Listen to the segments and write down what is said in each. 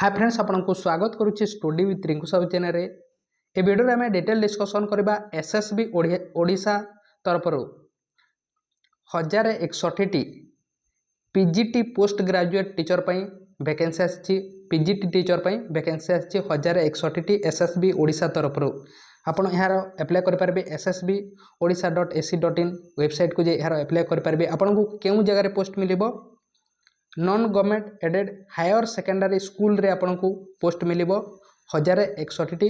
हाय friends, आपको स्वागत करुच्ची study with Rinku Sahu channel रे। ए वीडियो रे हमें डिटेल डिस्कशन करबा एसएसबी ओडिशा तरफ 1061 पीजीटी पोस्ट ग्रेजुएट टीचर पई वैकेंसी आछि। पीजीटी टीचर पई वैकेंसी आछि 1061 एसएसबी ओडिशा तरफ आपण यार अप्लाई कर पारबे। ssbodisha.ac.in वेबसाइट को जे यार अप्लाई कर पारबे। आपण को केउ जगह रे पोस्ट मिलिबो? Non government aided higher secondary school रे आपन को पोस्ट मिलिबो। 1061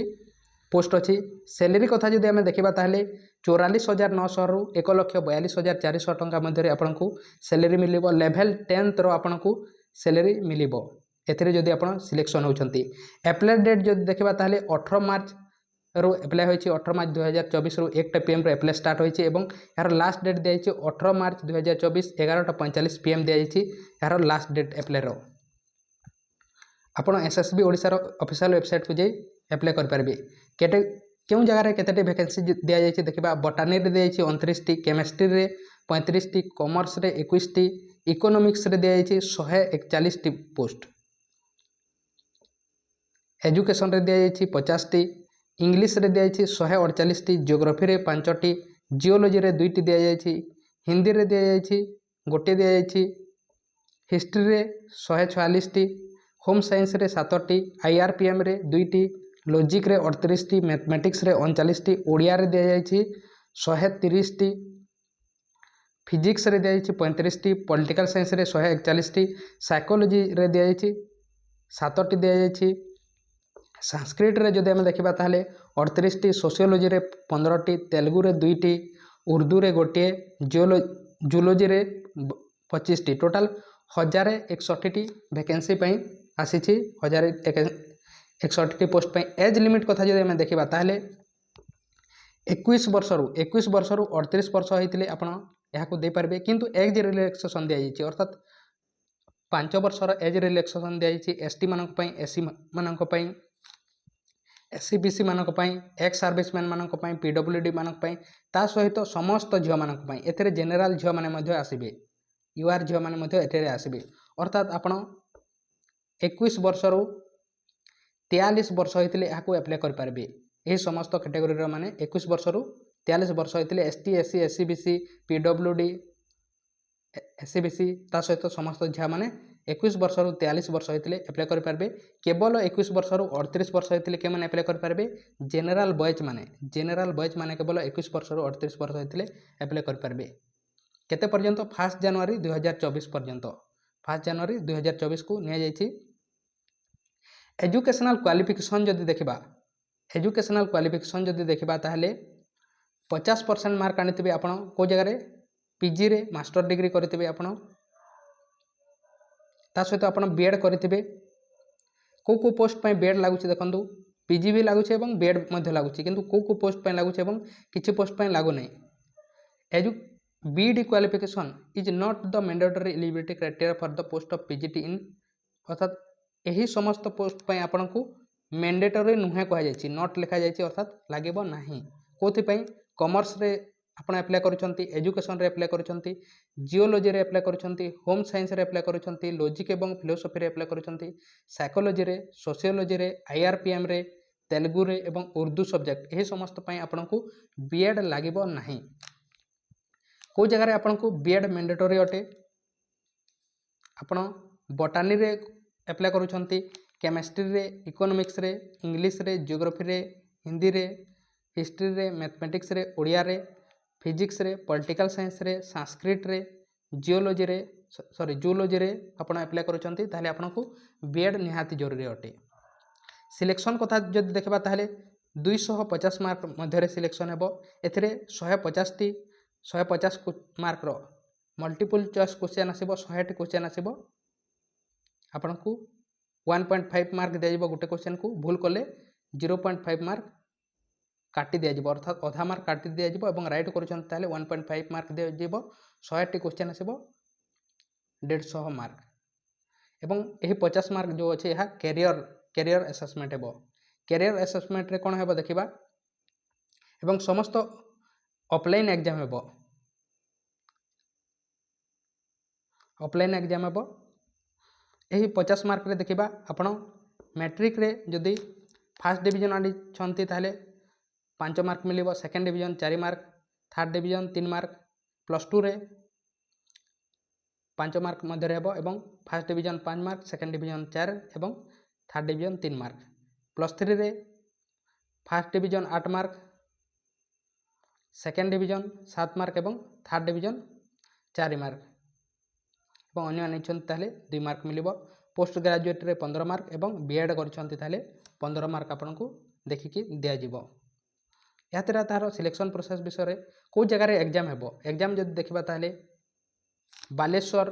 पोस्ट अच्छी। सैलरी कथा जदि आम देखा ताहले 44,900 रु 1,42,400 टंका मध्य आपन को सैलरी मिलिबो। लेवल 10th रो आपन को सैलरी मिलिबो। एथिरे जदि आपन सिलेक्शन होउछंती। अप्लाई डेट जदि देखा ताहले 18 मार्च रो अप्लाई होइछि। 18 मार्च 2024 रु 1 PM रो अप्लाई स्टार्ट होइछि एवं यार लास्ट डेट दिया जाइछि 18 मार्च 2024 11:45 PM दिया जाइछि यार लास्ट डेट अप्लाई रो। आपण एसएसबी ओडिशा रो ऑफिशियल वेबसाइट को जाई अप्लाई कर पारबे। केटे केउ जगह रे केतेटी वैकेंसी दिया जाइछि देखिबा। बॉटनी रे दिया जाइछि 29 टी, केमिस्ट्री रे 35 टी, कॉमर्स रे 21 टी, इकोनॉमिक्स रे दिया जाइछि 141 टी पोस्ट, एजुकेशन रे दिया जाइछि 50 टी, इंग्लिश रे दिया जाइछि 148 टी, ज्योग्राफी रे 5 टी, जियोलॉजी रे 2 टी दिया जाइछि, हिंदी रे दिया जाइछि 1 दिया जाइछि, हिस्ट्री रे 146 टी, होम साइंस रे 7 टी, आईआरपीएम रे 2 टी, लॉजिक रे 38 टी, मैथमेटिक्स रे 39 टी, ओडिया रे दिया जाइछि 130 टी, फिजिक्स रे दिया जाइछि 35 टी, पॉलिटिकल साइंस रे 141 टी, साइकोलॉजी रे दिया जाइछि 7 टी दिया जाइछि, संस्कृत रे जदि आम देखा ताहले 38 टी, सोशियोलॉजी रे 15 टी, तेलुगु रे 2 टी, उर्दू रे 1, जूलॉजी रे 25 टी, टोटाल 1061 टी वैकेंसी पई आसीछि। 1061 टी पोस्ट पई एज लिमिट कथा जदि आम देखा ताहले 21 वर्ष रु 38 वर्ष होइतिले आपण याको दे पारबे। किंतु एज रिलैक्सेशन दिया जाइछि, अर्थात 5 वर्षर एज रिलैक्सेशन दिया जाइछि एसटी मानक पई, एससी मानक पई, एससी बीसी मानक पई, एक्स सर्विसमैन मानक पई, पीडब्ल्यूडी मानक पई, ता सहित समस्त झियो मानक पई। एथिरे जनरल झियो माने मध्य आसीबे, यूआर झियो माने मध्य एथिरे आसीबे। अर्थात आपण 21 वर्ष रु 43 वर्ष होइतिले याको अप्लाई कर पारबे। एही समस्त कैटेगरी रो माने 21 वर्ष रु 43 वर्ष होइतिले ST, SC, SC BC, PWD, SCBC ता सहित समस्त झिया माने 21 वर्ष रु 43 वर्ष होइतिले अप्लाई कर पारबे। केवल 21 वर्ष रु 38 वर्ष होइतिले के माने अप्लाई कर पारबे? जनरल बॉयज माने केवल 21 वर्ष रु 38 वर्ष होइतिले अप्लाई कर पारबे। केते पर्यंत? 1 जनवरी 2024 पर्यंत। 1 जनवरी 2024 को निया जाइछि। एजुकेशनल क्वालिफिकेशन जदि देखिबा, एजुकेशनल क्वालिफिकेशन जदि देखिबा ताहले 50% मार्क आनिथिबे आपण को जगह रे पीजी रे मास्टर डिग्री करथिबे आपण, ता सहित आपण बीएड करथिबे। को पोस्ट पई बीएड लागुछि देखंतु, पीजी भी लागुछि एवं बीएड मध्ये लागुछि, किंतु को पोस्ट पई लागुछि एवं किछि पोस्ट पई लागु नै। BEd qualification is not the mandatory eligibility criteria for the post of PGT in, अर्थात यही समस्त पोस्ट पई आपण को मैंडेटरी नुहे कहा जायछि, नॉट लिखा जायछि, अर्थात लागेबो नाही। कोथि पई? कॉमर्स रे आपण अप्लाई करूछंती, एजुकेशन रे अप्लाई करूछंती, जियोलॉजी रे अप्लाई करूछंती, होम साइंस रे अप्लाई करूछंती, लॉजिक एवं फिलोसॉफी रे अप्लाई करूछंती, साइकोलॉजी रे, सोशियोलॉजी रे, आईआरपीएम रे, तेलुगु रे एवं उर्दू सब्जेक्ट यही समस्त पई आपण को बीएड लागेबो नाही। को जगह रे आपण को बीएड मैंडेटरी अटे? आपण बॉटनी रे अप्लाई करूछंती, केमिस्ट्री रे, इकोनॉमिक्स रे, इंग्लिश रे, ज्योग्राफी रे, हिंदी रे, हिस्ट्री रे, मैथमेटिक्स रे, ओडिया रे, फिजिक्स रे, पॉलिटिकल साइंस रे, संस्कृत रे, जूलॉजी रे आपण अप्लाई करूछंती ताहले आपण को बीएड निहाती जरूरी अटे। सिलेक्शन कथा जदि देखबा ताहले 250 मार्क मध्य सिलेक्शन हेबो। एथिरे 150 मार्क रो मल्टीपल चॉइस क्वेश्चन आसीबो। 100 टी क्वेश्चन आसीबो। आपण को 1.5 मार्क दिया जिवो गुटे क्वेश्चन को, भूल कले 0.5 मार्क काटी दिया जिवो, अर्थात आधा मार्क काटी दिया जिवो एवं राइट करूछन ताले 1.5 मार्क दिया जिवो। 100 टी क्वेश्चन आसीबो 150 मार्क एवं एही 50 मार्क जो अछि यहा कैरियर असेसमेंट हेबो। कैरियर असेसमेंट रे कोन हेबो देखिबा, एवं समस्त ऑफलाइन एग्जाम हेबो। ऑफलाइन एग्जाम हेबो। एही 50 मार्क रे देखिबा आपण मैट्रिक रे जदि फास्ट डिवीजन आनी ताहले 5 मार्क मिलिबो, second division 4 mark, third division 3 mark, plus 2 रे 5 मार्क मध्य रहबो एवं first division 5 mark, second division 4 एवं थर्ड डिवीजन 3 मार्क। प्लस 3 रे first division 8 mark, second division 7 mark एवं थर्ड डिवीजन 4 मार्क एवं अन्य नहीं ताहले 2 मार्क मिलिबो। पोस्ट ग्रेजुएट रे 15 मार्क एवं बीएड करछंती ताहले 15 मार्क आपनको देखिकी दिया जिवो। या तेरा तार सिलेक्शन प्रोसेस विषय रे को जगह रे एग्जाम हेबो, एग्जाम जदि देखिबा ताहले बालेश्वर,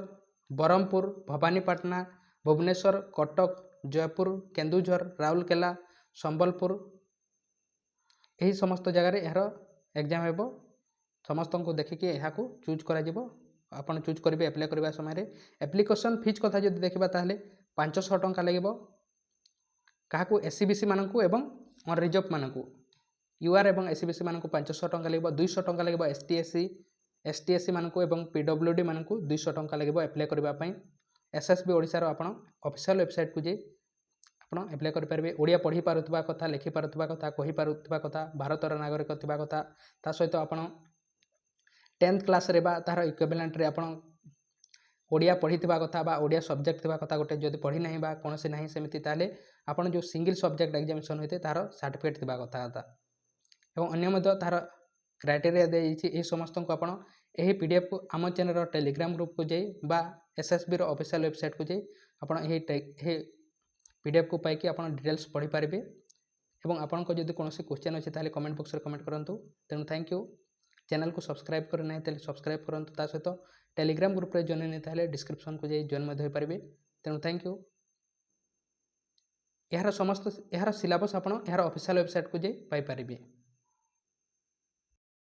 बरहमपुर, भवानीपाटना, भुवनेश्वर, कटक, जयपुर, केन्दुझर, राउरकेला, संबलपुर यही समस्त जगह रे यार एग्जाम हेबो। समस्त को देखिकी यहाँ को चूज करा जिवो। आपण चूज करेंगे एप्लाय करबा समय रे। एप्लिकेशन फीस कथा जदि देखिबा ताहले 500 टंका लागिबो काहाकू एससी बीसी मानकू एवं अनरिजर्व मानकू। यूआर एवं एससी बीसी मानकू 500 टंका लागिबो, 200 टंका लागिबो एसटी एससी मानकू एवं पीडब्ल्यूडी मानकू 200 टंका लागिबो एप्लाय करबा पई। एसएसबी ओडिसा रो आपण ऑफिशियल वेबसाइट को जे आपण एप्लाय करि परबे। ओडिया पढ़ी पारुतबा कथा, लिखि पारुतबा कथा, कहि पारुतबा कथा, भारतर नागरिक थिबा कथा, ता सहित आपण 10th क्लास रे बा तार इक्विवेलेंट रे आपण ओडिया पढ़ीथिबा कथा बा ओडिया सब्जेक्ट थिबा कथा गोटे जदि पढ़ी नाही बा कोनोसी नाही सेमिति ताले आपण जो सिंगल सब्जेक्ट एग्जामिनेशन होइते तार सर्टिफिकेट थिबा कथा एवं अन्य मध्य तार क्राइटेरिया देछि। ए समस्त को आपण एही पीडीएफ को आम चैनल रो टेलीग्राम ग्रुप को जाई बा एसएसबी रो ऑफिशियल वेबसाइट को जाई आपण एही पीडीएफ को पाई कि आपण डिटेल्स पढ़ी पारिबे। एवं आपण को जदि कोनोसी क्वेश्चन अछि ताले कमेंट बॉक्स रे कमेंट करंतु। तेनु थैंक यू। चैनल को सब्सक्राइब कर नहीं ताले सब्सक्राइब करंतु। ता सहित टेलीग्राम ग्रुप रे जॉइन नहीं ताले डिस्क्रिप्शन को जाई जॉइन मध्य होई पारिबे। तेनु थैंक यू। यार समस्त यार सिलेबस आपण यार ऑफिशियल वेबसाइट को जाई पाई पारिबे।